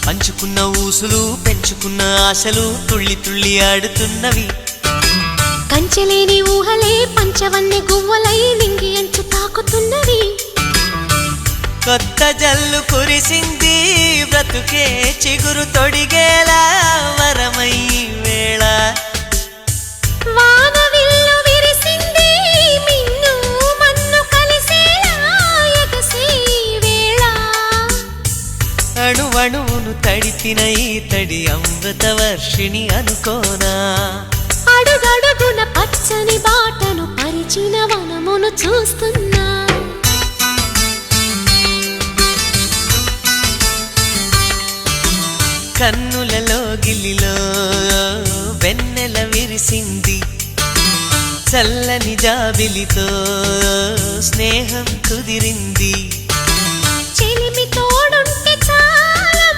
పంచుకున్న ఊసులు పెంచుకున్న ఆశలు తుళ్ళి తుళ్ళి ఆడుతున్నవి. కంచెలేని ఊహలే పంచవన్నె గువ్వలై నింగి అంచు తాకుతున్నవి. కొత్త జల్లు కురిసింది బ్రతుకే చిగురు తొడిగేలా వరమై వేళ. వానవిల్లు విరిసింది మిన్ను మన్ను కలిసేలా ఎగసే వేళ. అణువణువును తడిపిన ఈ తడి అమృత వర్షిణి అనుకోనా. అడుగడుగున పచ్చని బాటను పరిచిన వనమును చూస్తున్నా. కన్నులలో గిల్లిలో వెన్నెల విరిసింది. చల్లని జాబిలితో స్నేహం కుదిరింది.